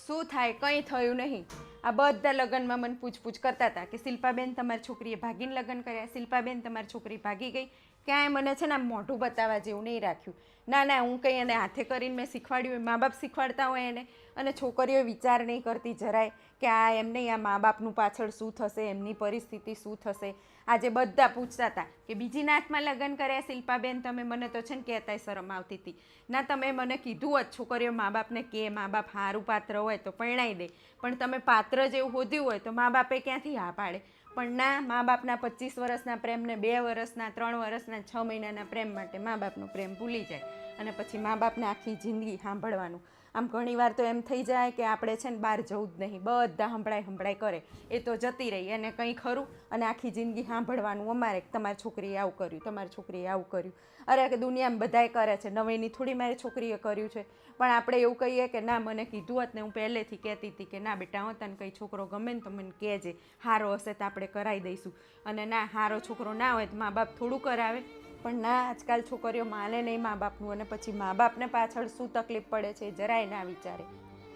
શું થાય? કંઈ થયું નહીં. આ બધા લગ્નમાં મને પૂછપૂછ કરતા હતા કે શિલ્પાબેન તમારી છોકરીએ ભાગીને લગ્ન કર્યા, શિલ્પાબેન તમારી છોકરી ભાગી ગઈ. ક્યાંય મને છે ને આમ મોઢું બતાવવા જેવું નહીં રાખ્યું. ના ના, હું કંઈ એને હાથે કરીને મેં શીખવાડ્યું હોય, મા બાપ શીખવાડતા હોય એને. અને છોકરીઓ વિચાર નહીં કરતી જરાય કે આ એમ નહીં, આ મા બાપનું પાછળ શું થશે, એમની પરિસ્થિતિ શું થશે. આજે બધા પૂછતા હતા કે બીજી નાતમાં લગ્ન કર્યા શિલ્પાબેન તમે? મને તો છે ને કહેતાય શરમ આવતી હતી. ના, તમે મને કીધું હોત છોકરીઓ મા બાપને કે મા બાપ સારું પાત્ર હોય તો પરણાવી દે, પણ તમે પાત્ર જેવું શોધ્યું હોય તો મા બાપે ક્યાંથી હા પાડે. પણ ના, મા બાપના 25 વર્ષના પ્રેમને 2 વર્ષના, 3 વર્ષના, 6 મહિનાના પ્રેમ માટે મા બાપનો પ્રેમ ભૂલી જાય અને પછી મા બાપને આખી જિંદગી સાંભળવાનું. આમ ઘણીવાર તો એમ થઈ જાય કે આપણે છે ને બહાર જવું જ નહીં, બધા સંભળાય કરે, એ તો જતી રહી એને કંઈ ખરું, અને આખી જિંદગી સાંભળવાનું અમારે તમારી છોકરીએ આવું કર્યું, તમારી છોકરીએ આવું કર્યું. અરે કે દુનિયામાં બધાએ કરે છે, નવીની થોડી મારી છોકરીએ કર્યું છે. પણ આપણે એવું કહીએ કે ના, મને કીધું હોત ને હું પહેલેથી કહેતી હતી કે ના બેટા, હું તને કંઈ છોકરો ગમે ને તો મને કહેજે, સારો હશે તો આપણે કરાવી દઈશું. અને ના, સારો છોકરો ના હોય તો મા બાપ થોડું કરાવે. પણ ના, આજકાલ છોકરીઓ માને નહીં મા બાપનું, અને પછી મા બાપને પાછળ શું તકલીફ પડે છે એ જરાય ના વિચારે.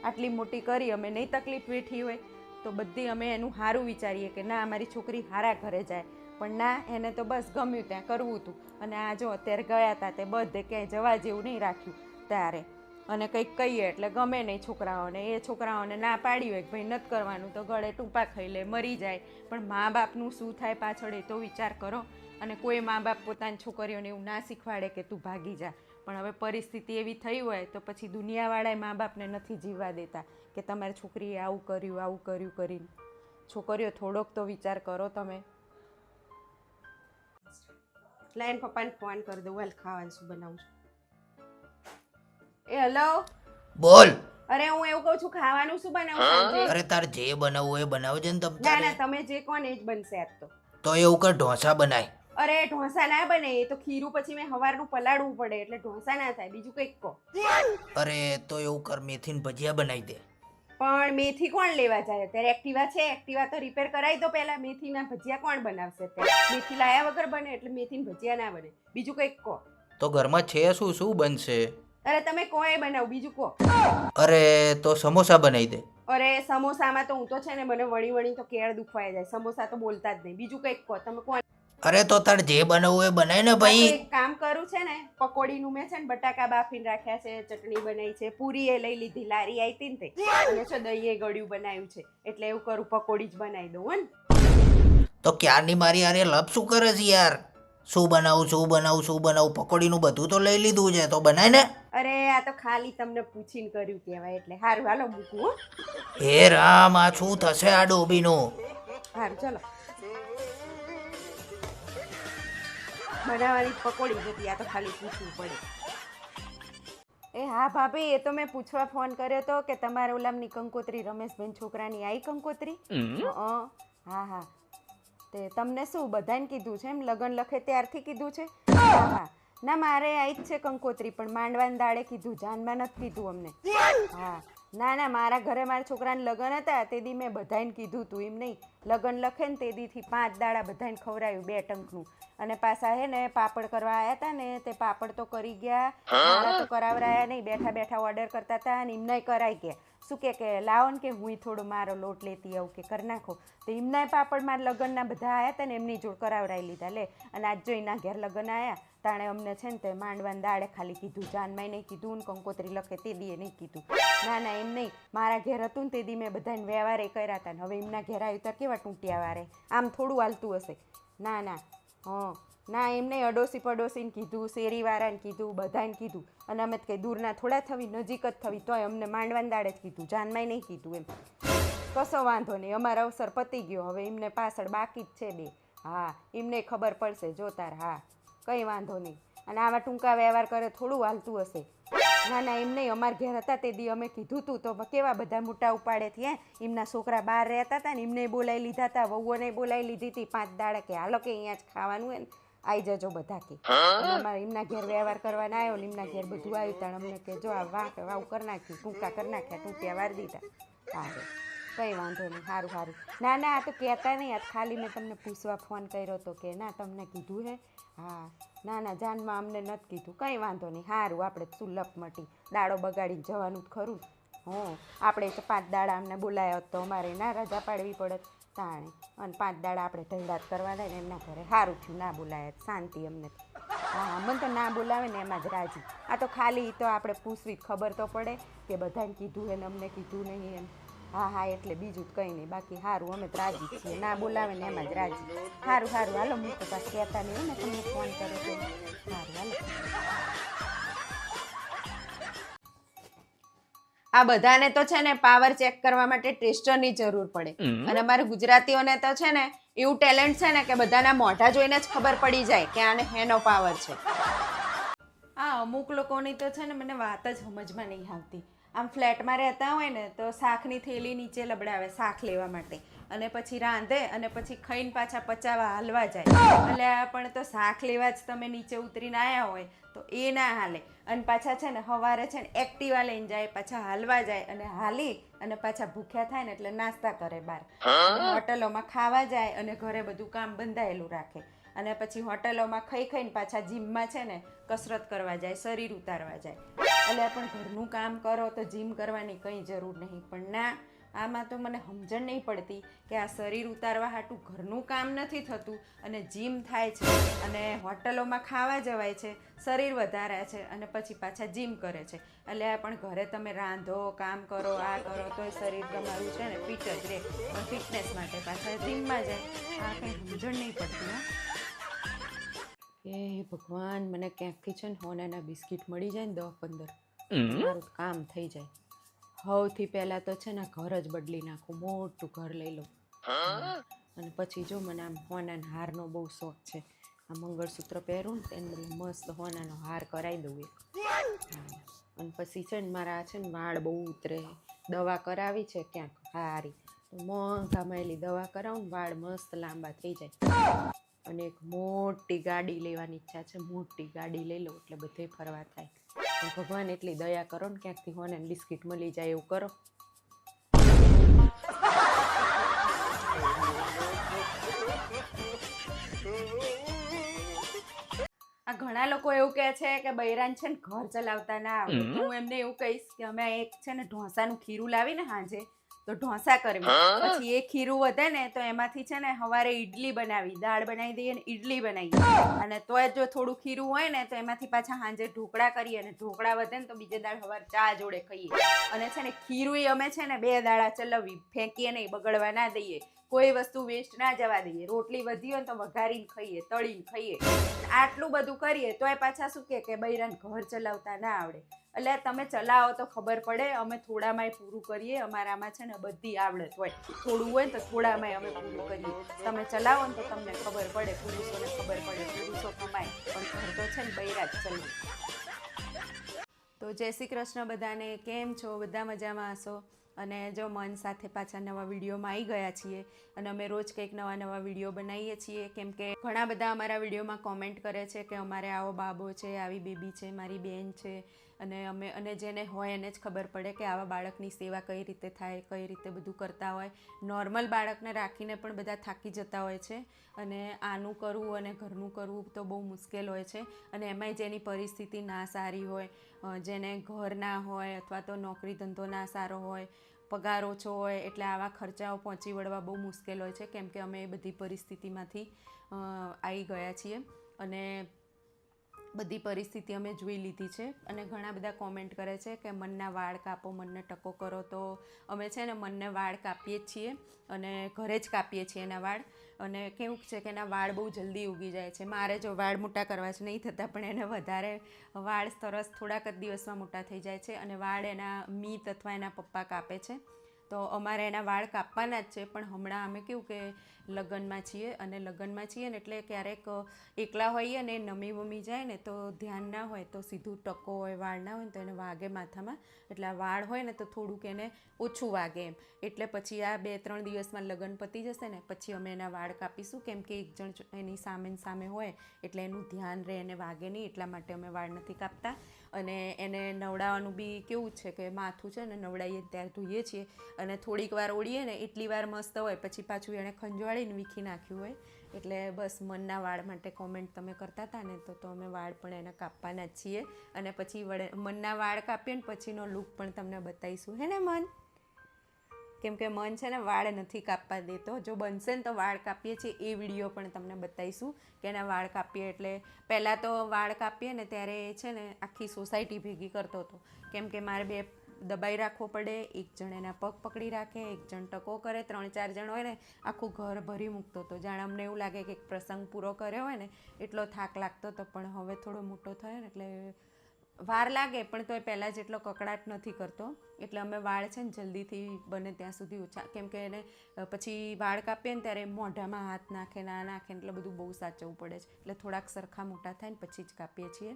આટલી મોટી કરી અમે નહીં તકલીફ વેઠી હોય તો બધી અમે એનું સારું વિચારીએ કે ના, અમારી છોકરી સારા ઘરે જાય. પણ ના, એને તો બસ ગમ્યું ત્યાં કરવું હતું. અને આ જો અત્યારે ગયા હતા તે બધે ક્યાંય જવા જેવું નહીં રાખ્યું ત્યારે. અને કંઈક કહીએ એટલે ગમે નહીં છોકરાઓને. એ છોકરાઓને ના પાડી હોય કે ભાઈ નથી કરવાનું તો ગળે ટૂંપા ખાઈ લે, મરી જાય. પણ મા બાપનું શું થાય પાછળ એ તો વિચાર કરો. અને કોઈ મા બાપ પોતાની છોકરીઓને એવું ના શીખવાડે કે તું ભાગી જા. પણ હવે પરિસ્થિતિ એવી થઈ હોય તો પછી દુનિયાવાળાએ મા બાપને નથી જીવવા દેતા કે તમારી છોકરીએ આવું કર્યું કરીને. છોકરીઓ થોડોક તો વિચાર કરો તમે. લાઈન પપ્પાને ફોન કરી દઉં, હાલ ખાવાનું શું બનાવું છું. એ હેલો, બોલ. અરે હું એવું કહું છું, ખાવાનું શું બનાવું? અરે તાર જે બનાવવું હોય બનાવજે ને તમ ના તારે. ના, તમે જે કહો ને એ જ બનશે આજ તો. તો એવું કર, ઢોસા બનાય. અરે ઢોસા ના બને, એ તો ખીરું પછી મેં સવારનું પલાળવું પડે એટલે ઢોસા ના થાય. બીજું કંઈક કહો. અરે તો એવું કર, મેથીને ભજીયા બનાવી દે. પણ મેથી કોણ લેવા જાય? અત્યારે એક્ટિવા છે, એક્ટિવા તો રિપેર કરાવી દો પહેલા. મેથીના ભજીયા કોણ બનાવશે અત્યારે? મેથી લાયા વગર બને એટલે મેથીના ભજીયા ના બને. બીજું કંઈક કહો. તો ઘરમાં છે શું શું બનશે? અરે તમે કહો એ બનાવ, બીજું કહો. અરે તો સમોસા બનાવી દે. અરે સમોસામાં તો હું તો છે ને મને વણી તો કેળ દુખવાઈ જાય. સમોસા તો બોલતા જ નહીં. બીજું કંઈક કહો. તમે કોણ? અરે તો તાર જે બનાવવું હોય બનાય ને ભાઈ. એક કામ કરું છે ને, પકોડીનું મેં છે ને બટાકા બાફીને રાખ્યા છે, ચટણી બનાવી છે, પૂરી એ લઈ લીધી, લારી આવી હતી ને તે, અને છે દહીં એ ગળ્યું બનાવ્યું છે. એટલે એવું કરું, પકોડી જ બનાવી દઉં હો ને. તો ક્યારની મારી યાર લપ શું કરે છે યાર? શું બનાવું? પકોડીનું બધું તો લઈ લીધું છે, તો બનાય ને. અરે આ તો ખાલી તમને પૂછીને કર્યું કહેવાય એટલે. સારું હાલો મૂકું હો. હે રામ, આ શું થશે આ ડોબીનું? સારું ચલો. બનાવવાની પકોડી જતી, આ તો ખાલી પૂછવું પડે. એ હા ભાભી, એ તો મેં પૂછવા ફોન કર્યો હતો કે તમારે ઓલામની કંકોત્રી રમેશભાઈ છોકરાની આવી કંકોત્રી? હા હા. તે તમને શું બધાને કીધું છે એમ? લગ્ન લખે ત્યારથી કીધું છે? હા હા. ના, મારે આવી જ છે કંકોત્રી, પણ માંડવાને દાડે કીધું, જાનમાં નથી કીધું અમને. હા ના ના, મારા ઘરે મારા છોકરાને લગ્ન હતા તે દી મેં બધાને કીધું તું. એમ નહીં, લગ્ન લખે ને તે દીથી 5 દાડા બધાને ખવડાવ્યું 2 ટંકનું. અને પાછા હે ને પાપડ કરવા આવ્યા હતા ને, તે પાપડ તો કરી ગયા, મારા તો કરાવરાયા નહીં. બેઠા બેઠા ઓર્ડર કરતા હતા અને એમનાય કરાઈ ગયા. શું કે લાવો ને કે હું થોડો મારો લોટ લેતી આવું કે કરી નાખો. તો એમનાય પાપડ મારા લગ્નના બધા આવ્યા હતા ને એમની જોડ કરાવરાઈ લીધા લે. અને આજ જો એના ઘેર લગ્ન આવ્યા તાણે અમને છે ને તે માંડવાને દાડે ખાલી કીધું, જાનમાંય નહીં કીધું ને કંકોત્રી લખે તે દીએ નહીં કીધું. ના ના, એમ નહીં, મારા ઘેર હતું ને તે દી મેં બધાને વ્યવહારે કર્યા હતા ને હવે એમના ઘેર આવ્યું તો કેવા ટૂંટિયા વારે, આમ થોડું હાલતું હશે. ના ના, ના એમ નહીં, અડોશી પડોશીને કીધું, શેરીવાળાને કીધું, બધાને કીધું. અને અમે કંઈ દૂરના થોડા થવી, નજીક જ થવી, તોય અમને માંડવાને દાડે જ કીધું, જાનમાંય નહીં કીધું એમ. કશો વાંધો નહીં, અમારો અવસર પતી ગયો, હવે એમને પાછળ બાકી જ છે 2. હા, એમને ખબર પડશે જોતાર. હા, કંઈ વાંધો નહીં. અને આવા ટૂંકા વ્યવહાર કરે થોડું હાલતું હશે. ના ના, એમ નહીં, અમારા ઘેર હતા તે દી અમે કીધું તું તો કેવા બધા મોટા ઉપાડે થયા. એમના છોકરા બહાર રહેતા હતા ને એમને બોલાવી લીધા હતા, વહુઓને બોલાવી લીધી હતી 5 દાડા કે હાલો કે અહીંયા જ ખાવાનું હોય ને આવી જજો બધા કે. અમારે એમના ઘેર વ્યવહાર કરવાના આવ્યો ને એમના ઘેર બધું આવ્યું ત્યાં અમને કે જો આ વાહ વાવ કરી નાખ્યું, ટૂંકા કરી નાખ્યા, ટૂંટિયા વાર દીધા. હા, કંઈ વાંધો નહીં. સારું સારું. ના ના, આ તો કહેતા નહીં, આ ખાલી મેં તમને પૂછવા ફોન કર્યો હતો કે ના તમને કીધું હે. હા ના ના, જાનમાં અમને નથી કીધું. કંઈ વાંધો નહીં. સારું, આપણે સુલભ મટી દાડો બગાડીને જવાનું જ ખરું. હં આપણે તો 5 દાડા અમને બોલાયો તો અમારે ના રજા પાડવી પડે તાણે અને 5 દાડા આપણે ઢંઢાટ કરવાના ને એમના ઘરે સારું થયું ના બોલાયા શાંતિ અમને હા અમને તો ના બોલાવે ને એમાં જ રાજી આ તો ખાલી તો આપણે પૂછવી ખબર તો પડે કે બધાને કીધું એને અમને કીધું નહીં એમ હા હા એટલે બીજું જ કંઈ નહીં બાકી સારું અમે તો રાજી જ છીએ ના બોલાવે ને એમાં જ રાજી સારું સારું હાલો હું તો પાછું કહેતા નહીં ને તમને ફોન કરે તો સારું હાલો આ બધાને તો છે ને પાવર ચેક કરવા માટે ટેસ્ટરની જરૂર પડે અને અમારે ગુજરાતીઓને તો છે ને એવું ટેલેન્ટ છે ને કે બધાના મોઢા જોઈને જ ખબર પડી જાય કે આને હેનો પાવર છે આ અમુક લોકોની તો છે ને મને વાત જ સમજમાં નહીં આવતી આમ ફ્લેટમાં રહેતા હોય ને તો શાકની થેલી નીચે લબડાવે શાક લેવા માટે અને પછી રાંધે અને પછી ખાઈને પાછા પચાવવા હાલવા જાય એટલે પણ તો શાક લેવા જ તમે નીચે ઉતરીને આવ્યા હોય તો એ ના હાલે અને પાછા છે ને સવારે છે ને એક્ટિવા લઈને જાય પાછા હાલવા જાય અને હાલી અને પાછા ભૂખ્યા થાય ને એટલે નાસ્તા કરે બહાર હોટલોમાં ખાવા જાય અને ઘરે બધું કામ બંધાયેલું રાખે અને પછી હોટલોમાં ખાઈને પાછા જીમમાં છે ને કસરત કરવા જાય શરીર ઉતારવા જાય એટલે પણ ઘરનું કામ કરો તો જીમ કરવાની કંઈ જરૂર નહીં પણ ના આમાં તો મને સમજણ નહીં પડતી કે આ શરીર ઉતારવા હાટું ઘરનું કામ નથી થતું અને જીમ થાય છે અને હોટલોમાં ખાવા જવાય છે શરીર વધારે છે અને પછી પાછા જીમ કરે છે એટલે આ પણ ઘરે તમે રાંધો કામ કરો આ કરો તોય શરીર તમારું છે ને ફિટ જ રહે પણ ફિટનેસ માટે પાછા જીમમાં જાય આ કંઈ સમજણ નહીં પડતી હા એ ભગવાન મને ક્યાંકથી છે ને હોનાના બિસ્કિટ મળી જાય ને 10-15 મારું કામ થઈ જાય સૌથી પહેલાં તો છે ને ઘર જ બદલી નાખું મોટું ઘર લઈ લઉં અને પછી જો મને આમ હોનાના હારનો બહુ શોખ છે આ મંગળસૂત્ર પહેરું ને તેને બદલે મસ્ત હોનાનો હાર કરાવી દઉં અને પછી છે ને મારા છે ને વાળ બહુ ઉતરે દવા કરાવી છે ક્યાંક હારી તો મોંઘામાં એલી દવા કરાવું ને વાળ મસ્ત લાંબા થઈ જાય અને એક મોટી ગાડી લેવાની ઈચ્છા છે મોટી ગાડી લઈ લો એટલે બધે ફરવા થાય ભગવાન એટલી દયા કરો ને ક્યાંકથી હોને બિસ્કિટ મળી જાય એવું કરો આ ઘણા લોકો એવું કહે છે કે બૈરાન છે ને ઘર ચલાવતા ના આવડે હું એમને એવું કહીશ કે અમે એક છે ને ઢોસાનું ખીરું લાવીને સાંજે તો ઢોસા કરવી પછી એ ખીરું વધે ને તો એમાંથી છે ને સવારે ઈડલી બનાવી દાળ બનાવી દઈએ ને ઈડલી બનાવી અને તોય જો થોડું ખીરું હોય ને તો એમાંથી પાછા સાંજે ઢોકળા કરીએ અને ઢોકળા વધે ને તો બીજે દાળ સવારે ચા જોડે ખાઈએ અને છે ને ખીરું અમે છે ને 2 દાડા ચલાવી ફેંકીએ નહીં બગડવા ના દઈએ કોઈ વસ્તુ વેસ્ટ ના જવા દઈએ રોટલી વધી હોય ને તો વઘારીને ખાઈએ તળીને ખાઈએ આટલું બધું કરીએ તોય પાછા શું કે બૈરાને ઘર ચલાવતા ના આવડે એટલે તમે ચલાવો તો ખબર પડે અમે થોડામાંય પૂરું કરીએ અમારામાં છે ને બધી આવડત હોય થોડું હોય ને તો થોડામાંય અમે પૂરું કરીએ તમે ચલાવો ને તો તમને ખબર પડે પુરુષોને ખબર પડે પુરુષો કમાય પણ ઘર તો છે ને બૈરા જ ચલાવે તો જય શ્રી કૃષ્ણ બધાને કેમ છો બધા મજામાં હશો અને જો મન સાથે પાછા નવા વિડીયોમાં આવી ગયા છીએ અને અમે રોજ કંઈક નવા વિડીયો બનાવીએ છીએ કેમ કે ઘણા બધા અમારા વિડીયોમાં કોમેન્ટ કરે છે કે અમારે આવો બાબો છે આવી બેબી છે મારી બેન છે અને જેને હોય એને જ ખબર પડે કે આવા બાળકની સેવા કઈ રીતે થાય કઈ રીતે બધું કરતા હોય નોર્મલ બાળકને રાખીને પણ બધા થાકી જતા હોય છે અને આનું કરવું અને ઘરનું કરવું તો બહુ મુશ્કેલ હોય છે અને એમાંય જેની પરિસ્થિતિ ના સારી હોય જેને ઘર ના હોય અથવા તો નોકરી ધંધો ના સારો હોય પગાર ઓછો હોય એટલે આવા ખર્ચાઓ પહોંચી વળવા બહુ મુશ્કેલ હોય છે કેમ કે અમે એ બધી પરિસ્થિતિમાંથી આવી ગયા છીએ અને બધી પરિસ્થિતિ અમે જોઈ લીધી છે અને ઘણા બધા કોમેન્ટ કરે છે કે મનના વાળ કાપો મનને ટકો કરો તો અમે છે ને મનને વાળ કાપીએ જ છીએ અને ઘરે જ કાપીએ છીએ એના વાળ અને કેવું છે કે એના વાળ બહુ જલ્દી ઉગી જાય છે મારે જો વાળ મોટા કરવા જ નહીં થતા પણ એને વધારે વાળ સરસ થોડાક જ દિવસમાં મોટા થઈ જાય છે અને વાળ એના મીત અથવા એના પપ્પા કાપે છે તો અમારે એના વાળ કાપવાના જ છે પણ હમણાં અમે કેવું કે લગ્નમાં છીએ ને એટલે ક્યારેક એકલા હોઈએ ને નમી વમી જાય ને તો ધ્યાન ના હોય તો સીધું ટકો હોય વાળ ના હોય ને તો એને વાગે માથામાં એટલે આ વાળ હોય ને તો થોડુંક એને ઓછું વાગે એમ એટલે પછી આ 2-3 દિવસમાં લગ્ન પતી જશે ને પછી અમે એના વાળ કાપીશું કેમ કે એક જણ એની સામે હોય એટલે એનું ધ્યાન રહે એને વાગે નહીં એટલા માટે અમે વાળ નથી કાપતા અને એને નવડાવવાનું બી કેવું છે કે માથું છે ને નવડાવીએ ત્યારે ધોઈએ છીએ અને થોડીક વાર ઓળીએ ને એટલી વાર મસ્ત હોય, પછી પાછું એણે ખંજવાળીને વીખી નાખ્યું હોય. એટલે બસ મનના વાળ માટે કોમેન્ટ તમે કરતા હતા ને, તો અમે વાળ પણ એને કાપવાના જ છીએ. અને પછી મનના વાળ કાપીએ ને પછીનો લુક પણ તમને બતાવીશું, હે ને મન? કેમ કે મન છે ને વાળ નથી કાપવા દેતો. જો બનશે ને તો વાળ કાપીએ છીએ એ વિડીયો પણ તમને બતાવીશું કે એના વાળ કાપીએ. એટલે પહેલાં તો વાળ કાપીએ ને ત્યારે એ છે ને આખી સોસાયટી ભેગી કરતો હતો, કેમ કે મારે 2 દબાઈ રાખવો પડે, એક જણ એના પગ પકડી રાખે, એક જણ ટકો કરે, 3-4 જણ હોય ને આખું ઘર ભરી મૂકતો હતો. જાણે અમને એવું લાગે કે એક પ્રસંગ પૂરો કર્યો હોય ને એટલો થાક લાગતો હતો. પણ હવે થોડો મોટો થયો ને એટલે વાર લાગે, પણ તોય પહેલાં જેટલો કકડાટ નથી કરતો. એટલે અમે વાળ છે ને જલ્દીથી બને ત્યાં સુધી ઓછા, કેમ કે એને પછી વાળ કાપીએ ને ત્યારે મોઢામાં હાથ નાખે ના નાખે એટલે બધું બહુ સાચવવું પડે છે. એટલે થોડાક સરખા મોટા થાય ને પછી જ કાપીએ છીએ.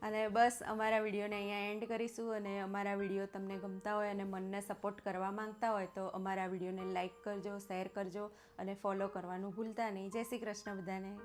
અને બસ અમારા વિડીયોને અહીંયા એન્ડ કરીશું. અને અમારા વિડીયો તમને ગમતા હોય અને મનને સપોર્ટ કરવા માંગતા હોય તો અમારા વિડીયોને લાઇક કરજો, શેર કરજો અને ફોલો કરવાનું ભૂલતા નહીં. જય શ્રી કૃષ્ણ બધાને.